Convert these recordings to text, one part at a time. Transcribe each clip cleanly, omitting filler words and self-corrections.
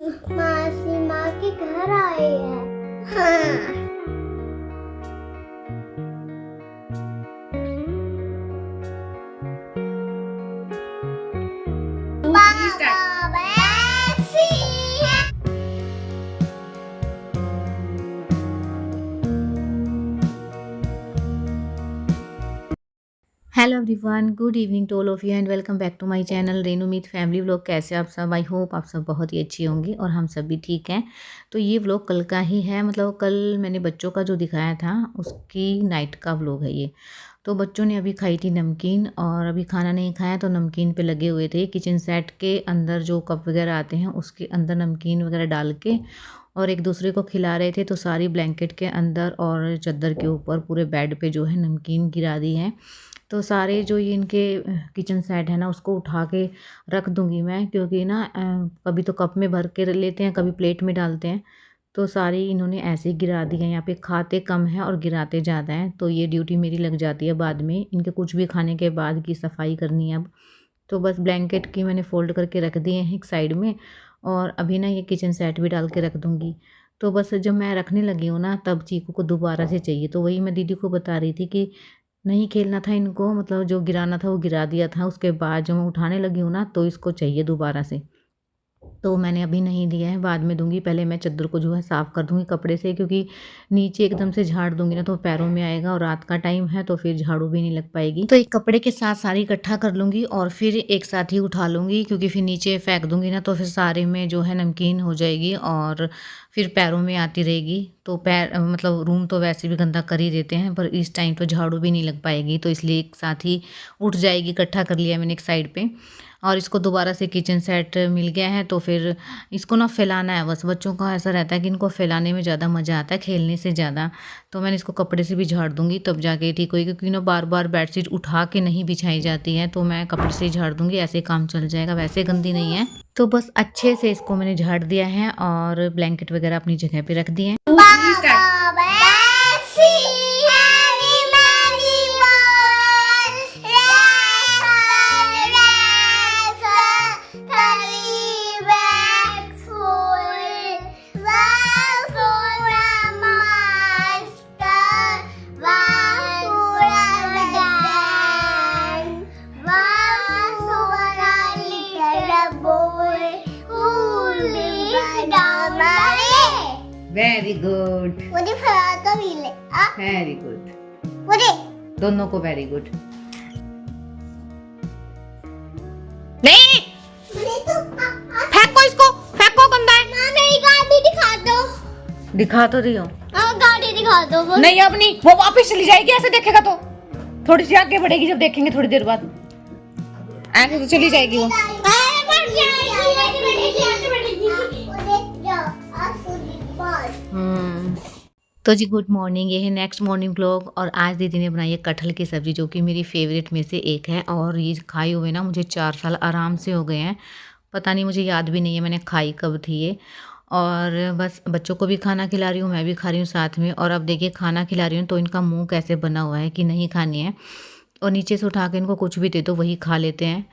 मासी माँ के घर आए हैं। हाँ। पापा वैसी है। Hello everyone, good evening to all of you and welcome back to my channel Renu Meet family vlog. कैसे आप सब? आई होप आप सब बहुत ही अच्छी होंगी और हम सब भी ठीक हैं। तो ये व्लॉग कल का ही है, मतलब कल मैंने बच्चों का जो दिखाया था उसकी नाइट का व्लॉग है ये। तो बच्चों ने अभी खाई थी नमकीन और अभी खाना नहीं खाया तो नमकीन पे लगे हुए थे। किचन सेट के अंदर जो कप वगैरह आते हैं उसके अंदर नमकीन वगैरह डाल के और एक दूसरे को खिला रहे थे। तो सारी ब्लैंकेट के अंदर और चादर के ऊपर पूरे बेड पे जो है नमकीन गिरा दी है। तो सारे जो ये इनके किचन सेट है ना उसको उठा के रख दूंगी मैं, क्योंकि ना कभी तो कप में भर के लेते हैं, कभी प्लेट में डालते हैं। तो सारी इन्होंने ऐसे ही गिरा दी है। यहाँ पे खाते कम हैं और गिराते ज़्यादा हैं, तो ये ड्यूटी मेरी लग जाती है बाद में इनके कुछ भी खाने के बाद की सफाई करनी है अब। तो बस ब्लैंकेट की मैंने फ़ोल्ड करके रख दिए हैं एक साइड में, और अभी ना ये किचन सेट भी डाल के रख दूँगी। तो बस जब मैं रखने लगी हूँ ना तब चीकू को दोबारा से चाहिए। तो वही मैं दीदी को बता रही थी कि नहीं खेलना था इनको, मतलब जो गिराना था वो गिरा दिया था। उसके बाद जब मैं उठाने लगी हूँ ना तो इसको चाहिए दोबारा से। तो मैंने अभी नहीं दिया है, बाद में दूंगी। पहले मैं चादर को जो है साफ़ कर दूंगी कपड़े से, क्योंकि नीचे एकदम से झाड़ दूंगी ना तो पैरों में आएगा और रात का टाइम है तो फिर झाड़ू भी नहीं लग पाएगी। तो एक कपड़े के साथ सारी इकट्ठा कर लूँगी और फिर एक साथ ही उठा लूँगी, क्योंकि फिर नीचे फेंक दूंगी ना तो फिर सारे में जो है नमकीन हो जाएगी और फिर पैरों में आती रहेगी। तो पैर मतलब रूम तो वैसे भी गंदा कर ही देते हैं, पर इस टाइम तो झाड़ू भी नहीं लग पाएगी, तो इसलिए एक साथ ही उठ जाएगी। इकट्ठा कर लिया मैंने एक साइड पे। और इसको दोबारा से किचन सेट मिल गया है तो फिर इसको ना फैलाना है। बस बच्चों का ऐसा रहता है कि इनको फैलाने में ज़्यादा मज़ा आता है खेलने से ज़्यादा। तो मैंने इसको कपड़े से भी झाड़ दूंगी तब जाके ठीक होगी, क्योंकि ना बार बार बेडशीट उठा के नहीं बिछाई जाती है। तो मैं कपड़े से ही झाड़ दूंगी, ऐसे काम चल जाएगा, वैसे गंदी नहीं है। तो बस अच्छे से इसको मैंने झाड़ दिया है और ब्लैंकेट वगैरह अपनी जगह पे रख दिए हैं। पापा वैसी है। मेरी मोर रैसा थली बैग्स फुल वाफुरा मास्टर वाफुरा डैन वाफुरा little boy who lives down my very good, मुझे फरा तो मिले वेरी गुड, मुझे दोनों को वेरी गुड। नहीं मुझे तो फेंको इसको, फेंको, गंदा है। माँ मेरी गाड़ी दिखा दो। दिखा तो रही हूँ। गाड़ी दिखा दो बस। नहीं अब नहीं, वो वापस चली जाएगी। ऐसे देखेगा तो थोड़ी सी आगे बढ़ेगी, जब देखेंगे थोड़ी देर बाद ऐसे तो चली जाएगी वो। अरे बढ़ जाएगी, ऐसे बैठेगी। मुझे जाओ आप सुनी बात। तो जी गुड मॉर्निंग, ये है नेक्स्ट मॉर्निंग व्लॉग। और आज दीदी ने बनाई है कटहल की सब्ज़ी, जो कि मेरी फेवरेट में से एक है। और ये खाए हुए ना मुझे 4 साल आराम से हो गए हैं। पता नहीं, मुझे याद भी नहीं है मैंने खाई कब थी ये। और बस बच्चों को भी खाना खिला रही हूँ, मैं भी खा रही हूँ साथ में। और अब देखिए खाना खिला रही हूँ तो इनका मुंह कैसे बना हुआ है कि नहीं खानी है, और नीचे से उठा के इनको कुछ भी दे दो वही खा लेते हैं।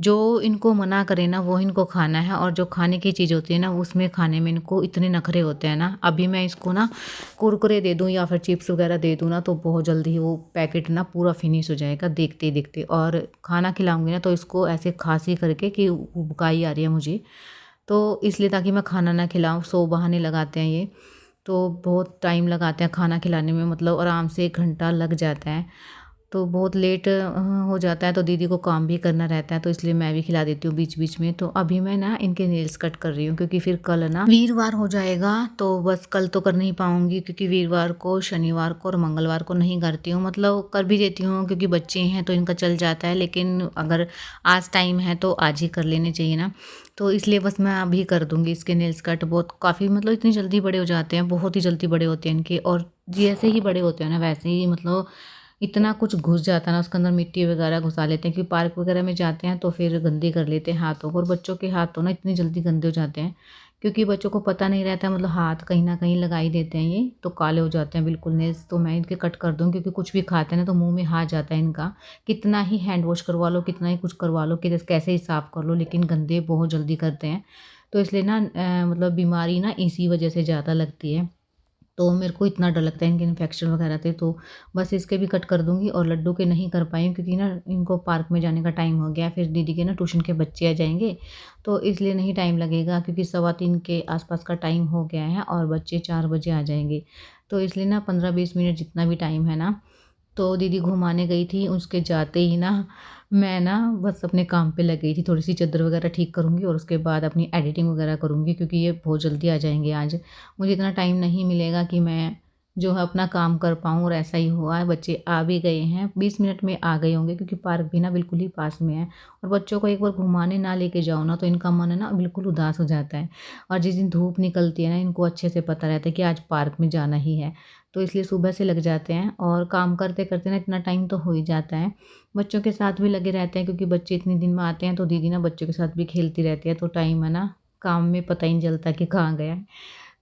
जो इनको मना करे ना वो इनको खाना है, और जो खाने की चीज़ होती है ना उसमें खाने में इनको इतने नखरे होते हैं ना। अभी मैं इसको ना कुरकुरे दे दूँ या फिर चिप्स वगैरह दे दूँ ना तो बहुत जल्दी ही वो पैकेट ना पूरा फिनिश हो जाएगा देखते ही देखते। और खाना खिलाऊंगी ना तो इसको ऐसे खांसी करके कि उबकाई आ रही है मुझे, तो इसलिए ताकि मैं खाना ना खिलाऊँ। सो बहाने लगाते हैं ये, तो बहुत टाइम लगाते हैं खाना खिलाने में, मतलब आराम से 1 घंटा लग जाता है। तो बहुत लेट हो जाता है तो दीदी को काम भी करना रहता है, तो इसलिए मैं भी खिला देती हूँ बीच बीच में। तो अभी मैं ना इनके नेल्स कट कर रही हूँ, क्योंकि फिर कल ना वीरवार हो जाएगा। तो बस कल तो कर नहीं पाऊँगी, क्योंकि वीरवार को, शनिवार को और मंगलवार को नहीं करती हूँ। मतलब कर भी देती हूँ क्योंकि बच्चे हैं तो इनका चल जाता है, लेकिन अगर आज टाइम है तो आज ही कर लेने चाहिए ना। तो इसलिए बस मैं अभी कर दूँगी इसके नेल्स कट। बहुत काफ़ी मतलब इतनी जल्दी बड़े हो जाते हैं, बहुत ही जल्दी बड़े होते हैं इनके। और जैसे ही बड़े होते हैं ना वैसे ही मतलब इतना कुछ घुस जाता है ना उसके अंदर, मिट्टी वगैरह घुसा लेते हैं। क्योंकि पार्क वगैरह में जाते हैं तो फिर गंदी कर लेते हैं हाथों को। और बच्चों के हाथ तो ना इतनी जल्दी गंदे हो जाते हैं, क्योंकि बच्चों को पता नहीं रहता है, मतलब हाथ कहीं ना कहीं लगा ही देते हैं ये, तो काले हो जाते हैं बिल्कुल नेल्स। तो मैं इनके कट कर दूँ, क्योंकि कुछ भी खाते हैं ना तो मुंह में हाथ जाता है इनका। कितना ही हैंड वॉश करवा लो, कितना ही कुछ करवा लो, कि कैसे ही साफ़ कर लो, लेकिन गंदे बहुत जल्दी करते हैं। तो इसलिए ना मतलब बीमारी ना इसी वजह से ज़्यादा लगती है। तो मेरे को इतना डर लगता है इनके इन्फेक्शन वगैरह थे, तो बस इसके भी कट कर दूँगी और लड्डू के नहीं कर पाई हूँ क्योंकि ना इनको पार्क में जाने का टाइम हो गया, फिर दीदी के ना ट्यूशन के बच्चे आ जाएँगे, तो इसलिए नहीं टाइम लगेगा क्योंकि 3:15 के आस-पास का टाइम हो गया है और बच्चे 4 बजे आ जाएँगे। तो इसलिए ना 15-20 मिनट जितना भी टाइम है ना, तो दीदी घुमाने गई थी, उसके जाते ही ना मैं ना बस अपने काम पे लग गई थी, थोड़ी-सी चद्दर वगैरह ठीक करूँगी और उसके बाद अपनी एडिटिंग वगैरह करूँगी क्योंकि ये बहुत जल्दी आ जाएँगे आज। मुझे इतना टाइम नहीं मिलेगा कि मैं जो है अपना काम कर पाऊँ और ऐसा ही हुआ है, बच्चे आ भी गए हैं, 20 मिनट में आ गए होंगे क्योंकि पार्क भी ना बिल्कुल ही पास में है और बच्चों को एक बार घुमाने ना लेके जाओ ना, तो इनका मन है ना बिल्कुल उदास हो जाता है और जिस दिन धूप निकलती है ना, इनको अच्छे से पता रहता है कि आज पार्क में जाना ही है। तो इसलिए सुबह से लग जाते हैं और काम करते-करते ना इतना टाइम तो हो ही जाता है। बच्चों के साथ भी लगे रहते हैं क्योंकि बच्चे इतने दिन में आते हैं, तो दीदी ना बच्चों के साथ भी खेलती रहती है, तो टाइम है ना काम में पता ही नहीं चलता कि कहाँ गया है।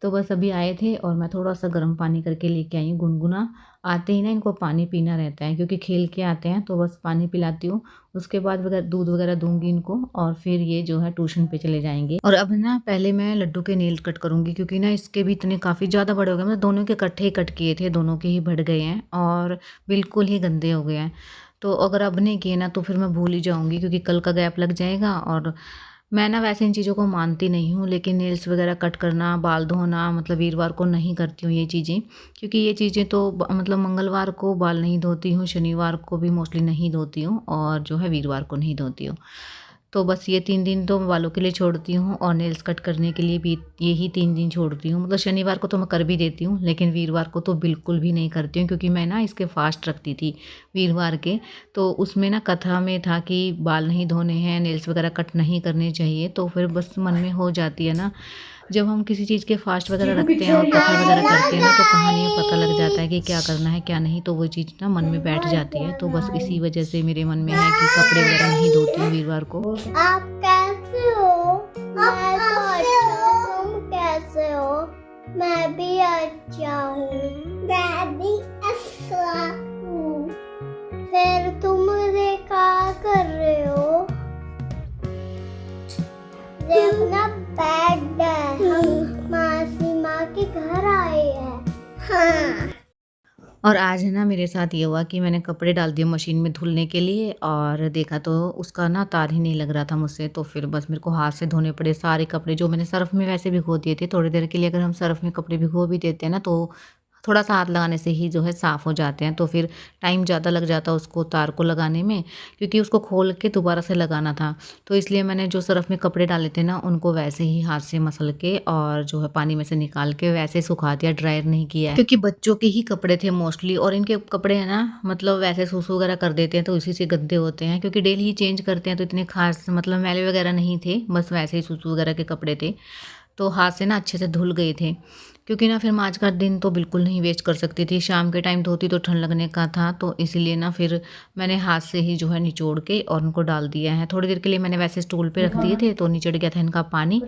तो बस अभी आए थे और मैं थोड़ा-सा गर्म पानी करके लेके आई हूँ गुनगुना। आते ही ना इनको पानी पीना रहता है क्योंकि खेल के आते हैं, तो बस पानी पिलाती हूँ। उसके बाद दूध वगैरह दूँगी इनको और फिर ये जो है ट्यूशन पे चले जाएँगे। और अब ना पहले मैं लड्डू के नेल कट करूँगी क्योंकि ना इसके भी इतने काफ़ी ज़्यादा बड़े हो गए, मतलब दोनों के इकट्ठे ही कट किए थे, दोनों के ही बढ़ गए हैं और बिल्कुल ही गंदे हो गए हैं। तो अगर अब नहीं किए ना तो फिर मैं भूल ही जाऊँगी क्योंकि कल का गैप लग जाएगा और मैं ना वैसे इन चीज़ों को मानती नहीं हूँ, लेकिन नेल्स वगैरह कट करना, बाल धोना मतलब वीरवार को नहीं करती हूँ ये चीज़ें, क्योंकि ये चीज़ें तो मतलब मंगलवार को बाल नहीं धोती हूँ, शनिवार को भी मोस्टली नहीं धोती हूँ और जो है वीरवार को नहीं धोती हूँ। तो बस ये 3 दिन तो मैं बालों के लिए छोड़ती हूँ और नेल्स कट करने के लिए भी यही 3 दिन छोड़ती हूँ। मतलब शनिवार को तो मैं कर भी देती हूँ, लेकिन वीरवार को तो बिल्कुल भी नहीं करती हूँ क्योंकि मैं ना इसके फ़ास्ट रखती थी वीरवार के। तो उसमें ना कथा में था कि बाल नहीं धोने हैं, नेल्स वगैरह कट नहीं करने चाहिए, तो फिर बस मन में हो जाती है ना, जब हम किसी चीज़ के फ़ास्ट वगैरह रखते हैं और कथा वगैरह करते हैं ना, तो कहानियाँ पता लग जाता है कि क्या करना है, क्या नहीं, तो वो चीज़ ना मन में बैठ जाती है। तो बस इसी वजह से मेरे मन में है कि कपड़े वगैरह नहीं धोती हूँ वीरवार को। आप कैसे हो? मैं तो अच्छा हूँ। तुम कैसे हो? मैं भी अच्छा हूँ। मैं भी अच्छा हूँ। फिर तुम मुझे क्या कर रहे हो? देखना बैड है। हम मासी माँ के घर आए हैं। हाँ। और आज है ना मेरे साथ ये हुआ कि मैंने कपड़े डाल दिए मशीन में धुलने के लिए और देखा तो उसका ना तार ही नहीं लग रहा था मुझसे, तो फिर बस मेरे को हाथ से धोने पड़े सारे कपड़े जो मैंने सर्फ़ में वैसे भिगो दिए थे। थोड़ी देर के लिए अगर हम सर्फ़ में कपड़े भिगो भी देते हैं ना, तो थोड़ा-सा हाथ लगाने से ही जो है साफ़ हो जाते हैं, तो फिर टाइम ज़्यादा लग जाता उसको तार को लगाने में, क्योंकि उसको खोल के दोबारा से लगाना था। तो इसलिए मैंने जो सर्फ़ में कपड़े डाले थे ना, उनको वैसे ही हाथ से मसल के और जो है पानी में से निकाल के वैसे सुखा दिया, ड्रायर नहीं किया है। क्योंकि बच्चों के ही कपड़े थे मोस्टली और इनके कपड़े हैं ना मतलब वैसे सूसू वगैरह कर देते हैं, तो इसी से गंदे होते हैं क्योंकि डेली ही चेंज करते हैं, तो इतने ख़ास मतलब मैले वगैरह नहीं थे, बस वैसे ही सूसू वगैरह के कपड़े थे। तो हाथ से ना अच्छे से धुल गए थे, क्योंकि ना फिर मैं आज का दिन तो बिल्कुल नहीं वेस्ट कर सकती थी। शाम के टाइम धोती तो ठंड लगने का था, तो इसीलिए ना फिर मैंने हाथ से ही जो है निचोड़ के और उनको डाल दिया है। थोड़ी देर के लिए मैंने वैसे स्टूल पे रख दिए थे, तो निचड़ गया था इनका पानी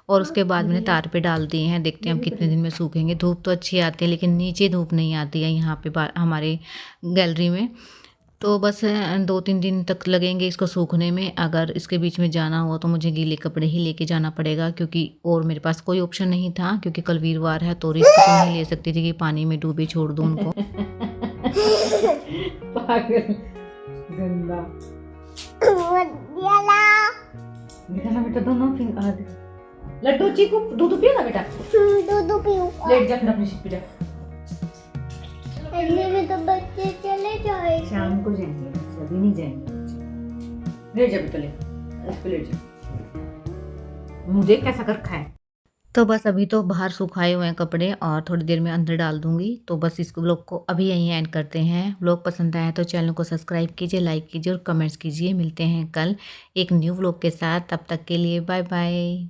और उसके बाद मैंने तार पे डाल दिए हैं। देखते हैं हम कितने दिन में सूखेंगे। धूप तो अच्छी आती है, लेकिन नीचे धूप नहीं आती है यहाँ पे हमारे गैलरी में। तो बस 2-3 दिन तक लगेंगे इसको सूखने में। अगर इसके बीच में जाना हुआ तो मुझे गीले कपड़े ही लेके जाना पड़ेगा, क्योंकि और मेरे पास कोई ऑप्शन नहीं था, क्योंकि कल वीरवार है तो रिस्क तो नहीं ले सकती थी कि पानी में डूबे छोड़ दूँ उनको। पागल गंदा बेटा बेटा दोनों लड्डू चीकू दूध पियो ना बेटा, दूध पीऊं। लेट जा फिर अपनी सीट पे जा। अगले में तो बच्चे चले जाएंगे। शाम को जाएंगे, अभी नहीं जाएंगे। ले जा बेटा, ले इस पे ले जा। मुझे कैसा कर रखा है। तो बस अभी तो बाहर सुखाए हुए हैं कपड़े और थोड़ी देर में अंदर डाल दूंगी। तो बस इस व्लॉग को अभी यहीं एंड करते हैं। व्लॉग पसंद आया तो चैनल को सब्सक्राइब कीजिए, लाइक कीजिए और कमेंट्स कीजिए। मिलते हैं कल एक न्यू व्लॉग के साथ, तब तक के लिए बाय बाय।